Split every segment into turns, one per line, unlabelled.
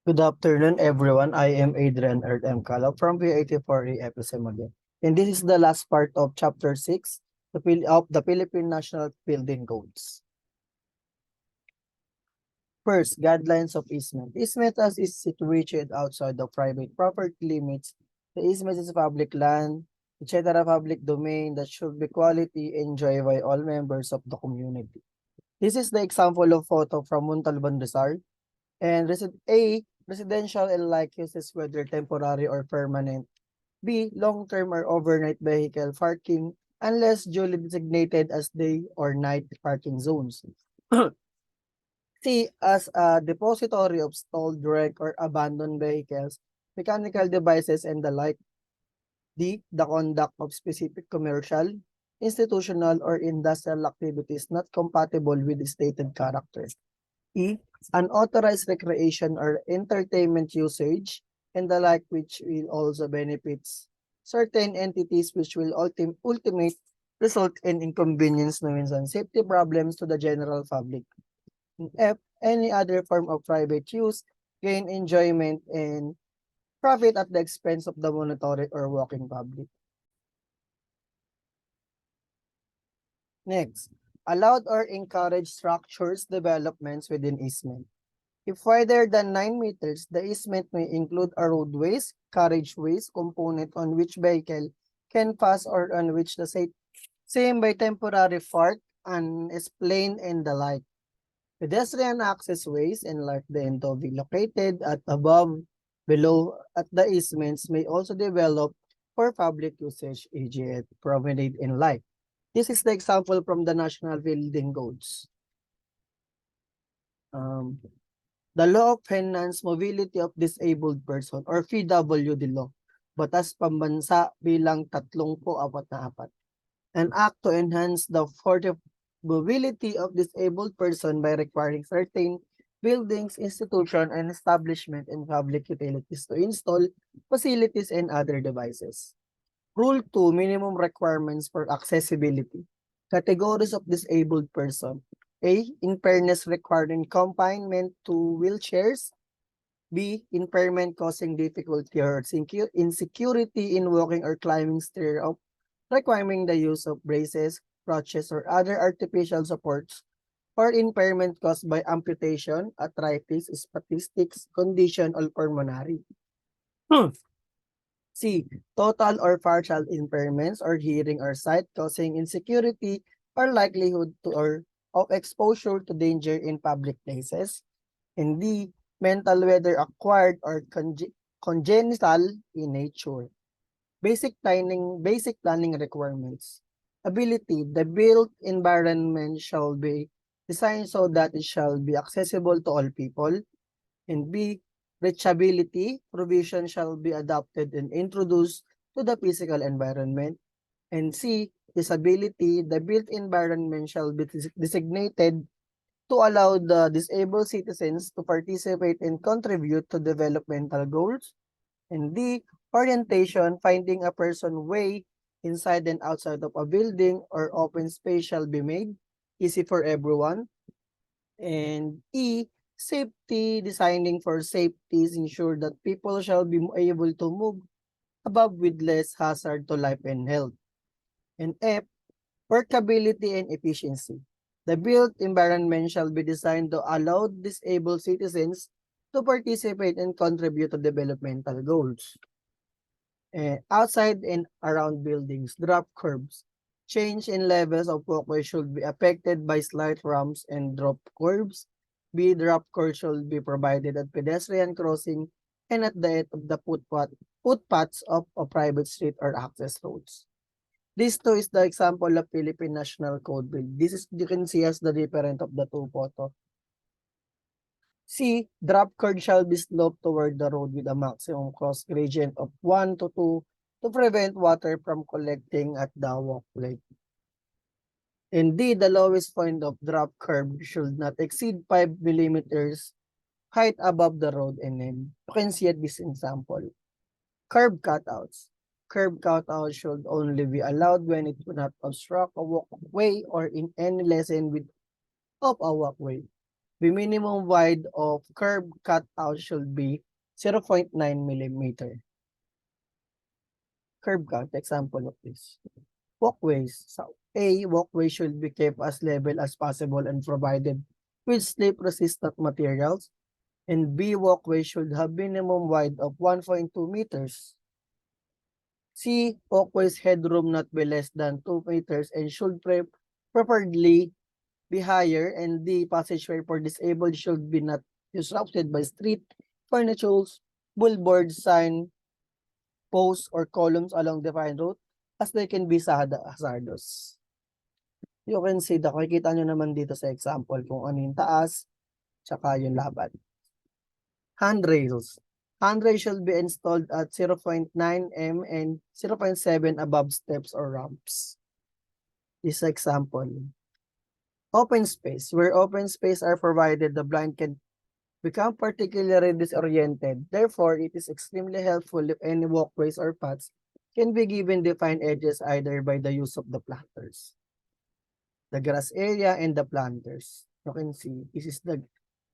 Good afternoon, everyone. I am Adrian Earth M. Calab from V84E FSM again. And this is the last part of Chapter 6 of the Philippine National Building Codes. First, guidelines of easement. Easement as is situated outside the private property limits. The easement is public land, etc. public domain that should be quality enjoyed by all members of the community. This is the example of photo from Montalban Rizal. And residential and like uses whether temporary or permanent. B, long-term or overnight vehicle parking unless duly designated as day or night parking zones. C, as a depository of stalled, wrecked, or abandoned vehicles, mechanical devices, and the like. D, the conduct of specific commercial, institutional, or industrial activities not compatible with the stated character. E, unauthorized recreation or entertainment usage, and the like which will also benefits certain entities which will ultimate result in inconvenience no and safety problems to the general public. And F, any other form of private use, gain enjoyment and profit at the expense of the monetary or walking public. Next, allowed or encouraged structures developments within easement. If wider than 9 meters, the easement may include a roadways, carriageways, component on which vehicle can pass or on which the same by temporary park, and explain and the like. Pedestrian access ways and like the endo be located at above, below, at the easements may also develop for public usage, e.g. promenade and like. This is the example from the National Building Codes. Um, The Law of Finance Mobility of Disabled Person or PWD Law, Batas Pambansa bilang 34 an act to enhance the mobility of disabled person by requiring certain buildings, institution, and establishment in public utilities to install facilities and other devices. Rule 2, minimum requirements for accessibility. Categories of disabled person. A, impairness requiring confinement to wheelchairs. B, impairment causing difficulty or insecurity in walking or climbing stair up, requiring the use of braces, crutches, or other artificial supports, or impairment caused by amputation, arthritis, statistics, condition, or pulmonary. C, total or partial impairments or hearing or sight causing insecurity or likelihood to or of exposure to danger in public places. And D, mental whether acquired or congenital in nature. Basic planning requirements. Ability, the built environment shall be designed so that it shall be accessible to all people. And B, reachability, provision shall be adopted and introduced to the physical environment. And C, disability, the built environment shall be designated to allow the disabled citizens to participate and contribute to developmental goals. And D, orientation, finding a person way inside and outside of a building or open space shall be made easy for everyone. And E, safety, designing for safety is ensure that people shall be able to move above with less hazard to life and health. And F, workability and efficiency. The built environment shall be designed to allow disabled citizens to participate and contribute to developmental goals. Outside and around buildings, drop curbs. Change in levels of walkway should be affected by slight ramps and drop curbs. B, drop curbs should be provided at pedestrian crossing and at the end of the footpaths of a private street or access roads. This too is the example of Philippine National Code Bill. This is, you can see as the different of the two photo. C, drop curb shall be sloped toward the road with a maximum cross gradient of 1 to 2 to prevent water from collecting at the walkway. Indeed, the lowest point of drop curb should not exceed 5 millimeters height above the road and then you can see at this example. Curb cutouts. Curb cutouts should only be allowed when it will not obstruct a walkway or in any lessen width of a walkway. The minimum wide of curb cutout should be 0.9 millimeter. Curb cut, example of this. Walkways. So, A, walkway should be kept as level as possible and provided with slip-resistant materials. And B, walkway should have minimum wide of 1.2 meters. C, walkway's headroom not be less than 2 meters and should preferably be higher. And D, passageway for disabled should be not disrupted by street, furniture, billboards, sign, posts, or columns along the fine route as they can be hazardous. You can see, nakikita nyo naman dito sa example kung ano yung taas, tsaka yung laban. Handrails. Handrails should be installed at 0.9 m and 0.7 above steps or ramps. This example. Open space. Where open space are provided, the blind can become particularly disoriented. Therefore, it is extremely helpful if any walkways or paths can be given defined edges either by the use of the planters, the grass area, and the planters. You can see, this is the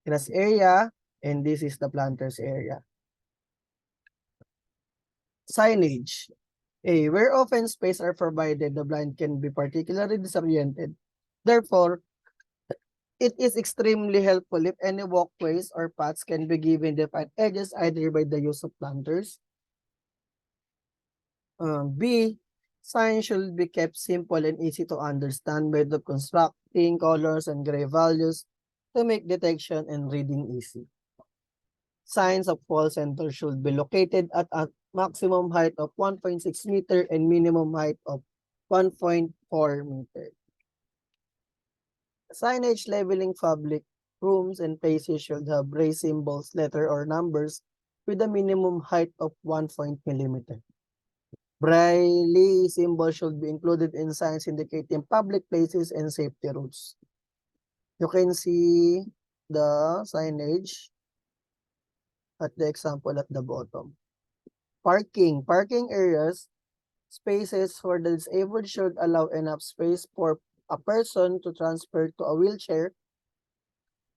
grass area, and this is the planters area. Signage. A, where open space are provided, the blind can be particularly disoriented. Therefore, it is extremely helpful if any walkways or paths can be given defined edges either by the use of planters. B, signs should be kept simple and easy to understand by the constructing colors and gray values to make detection and reading easy. Signs of wall center should be located at a maximum height of 1.6 meter and minimum height of 1.4 meter. Signage labeling public rooms and places should have raised symbols, letter, or numbers with a minimum height of 1 millimeter. Braille symbol should be included in signs indicating public places and safety routes. You can see the signage at the example at the bottom. Parking. Parking areas, spaces for the disabled should allow enough space for a person to transfer to a wheelchair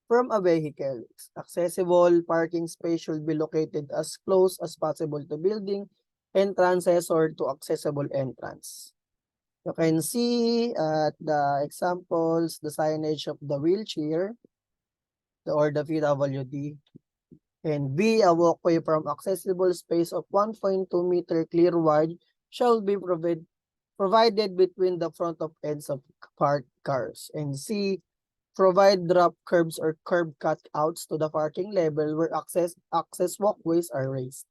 from a vehicle. Accessible parking space should be located as close as possible to building entrances or to accessible entrance. You can see at the examples, the signage of the wheelchair or the PWD. And B, a walkway from accessible space of 1.2 meter clear wide shall be provided between the front of ends of parked cars. And C, provide drop curbs or curb cutouts to the parking level where access walkways are raised.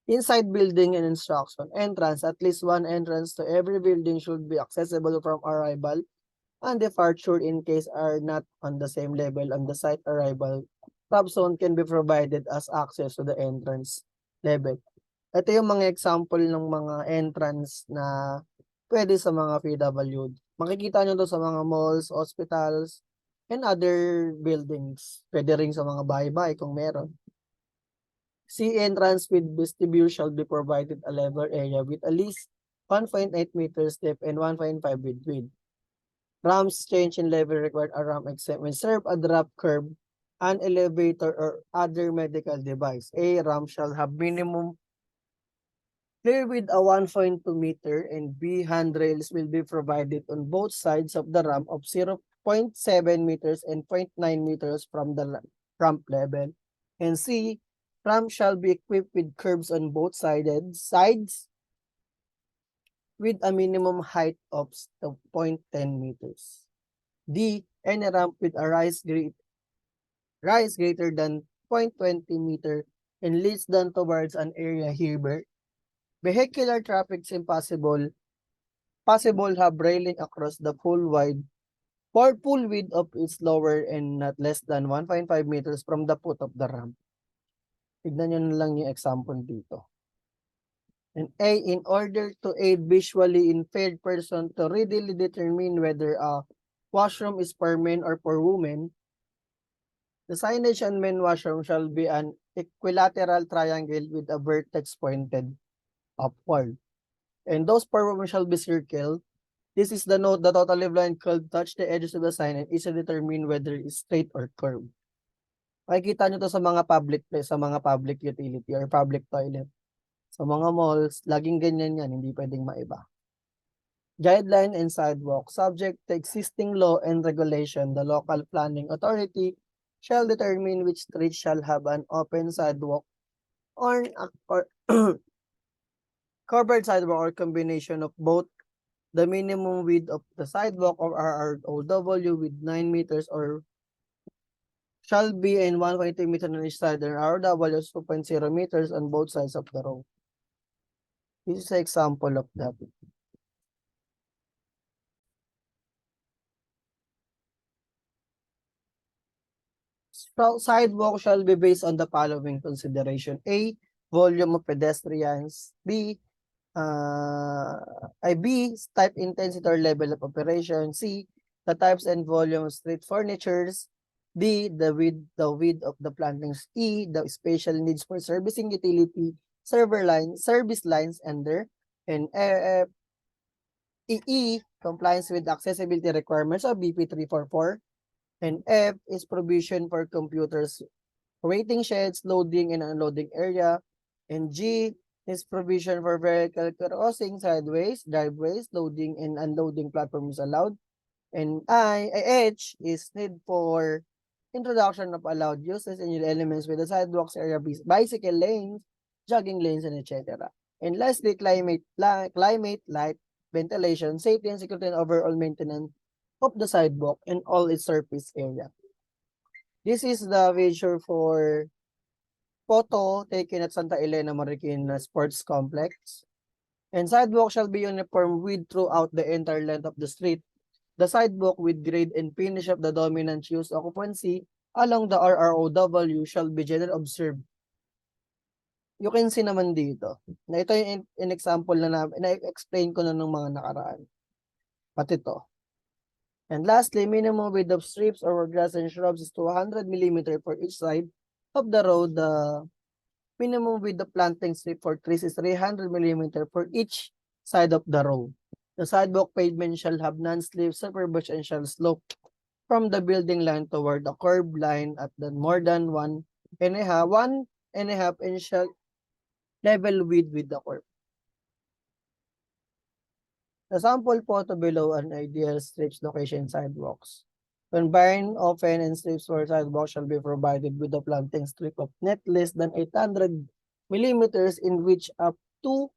Inside building and instruction entrance, at least one entrance to every building should be accessible from arrival and departure in case are not on the same level on the site arrival. Top zone can be provided as access to the entrance level. Ito yung mga example ng mga entrance na pwede sa mga PWD. Makikita nyo to sa mga malls, hospitals, and other buildings. Pwede rin sa mga bahay-bahay kung meron. C, entrance with vestibule shall be provided a level area with at least 1.8 meters depth and 1.5 width. Ramps change in level required a ramp except when serve a drop curb, an elevator, or other medical device. A, ramp shall have minimum clear with a 1.2 meter, and B, handrails will be provided on both sides of the ramp of 0.7 meters and 0.9 meters from the ramp level. And C, ramp shall be equipped with curbs on both sides with a minimum height of 0.10 meters. D, any ramp with a rise greater than 0.20 meter and leads down towards an area hereby vehicular traffic is possible have railing across the full width of its lower and not less than 1.5 meters from the foot of the ramp. Tignan nyo na lang yung example dito. And A, in order to aid visually impaired person to readily determine whether a washroom is for men or for women, the signage on men washroom shall be an equilateral triangle with a vertex pointed upward. And those for women shall be circle This is the note, the totally blind could touch the edges of the sign and easily determine whether it's straight or curved. Makikita nyo to sa mga public place, sa mga public utility or public toilet. Sa mga malls, laging ganyan yan, hindi pwedeng maiba. Guideline and sidewalk. Subject to existing law and regulation, the local planning authority shall determine which street shall have an open sidewalk or covered sidewalk or combination of both. The minimum width of the sidewalk or RROW with 9 meters or shall be in 1.2 meters on each side and RW is 2.0 meters on both sides of the road. This is an example of that. So, sidewalk shall be based on the following consideration. A, volume of pedestrians. B, type, intensity, or level of operation. C, the types and volume of street furnitures. D, the width of the plantings. E, the special needs for servicing utility, service lines under. And compliance with accessibility requirements of BP 344. And F is provision for computers, waiting sheds, loading and unloading area. And G is provision for vehicle crossing sideways, driveways, loading and unloading platforms allowed. And H is need for introduction of allowed uses and elements with the sidewalks area, bicycle lanes, jogging lanes, and etc. And lastly, climate, light, ventilation, safety and security, and overall maintenance of the sidewalk and all its surface area. This is the picture for photo taken at Santa Elena Marikina Sports Complex. And sidewalk shall be uniform width throughout the entire length of the street. The sidewalk with grade and finish of the dominant use occupancy along the RROW shall be generally observed. You can see naman dito na ito yung in example na explain ko na ng mga nakaraan. Pati to. And lastly, minimum width of strips or grass and shrubs is 200 mm for each side of the road. The minimum width of planting strip for trees is 300 mm for each side of the road. The sidewalk pavement shall have non-slip, superbush, and shall slope from the building line toward the curb line at the more than 1.5 inch level width with the curb. The sample photo below an ideal strips location sidewalks. Combined open and strips for sidewalks shall be provided with a planting strip of net less than 800 millimeters in which up to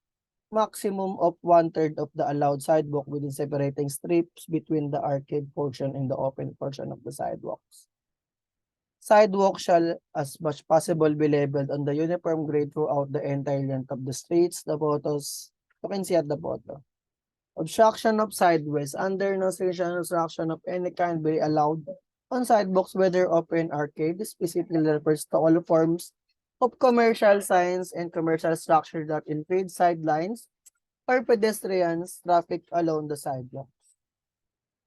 maximum of 1/3 of the allowed sidewalk within separating strips between the arcade portion and the open portion of the sidewalks. Sidewalk shall as much possible be leveled on the uniform grade throughout the entire length of the streets. The photos, you can see at the photo. Obstruction of sideways. Under no restriction, obstruction of any kind be allowed on sidewalks, whether open arcade, specifically refers to all forms of commercial signs and commercial structure that impede sidelines or pedestrians traffic along the sidewalk.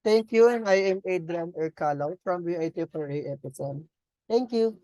Thank you, and I am Adrian Ercalo from VIT for AFSM. Thank you.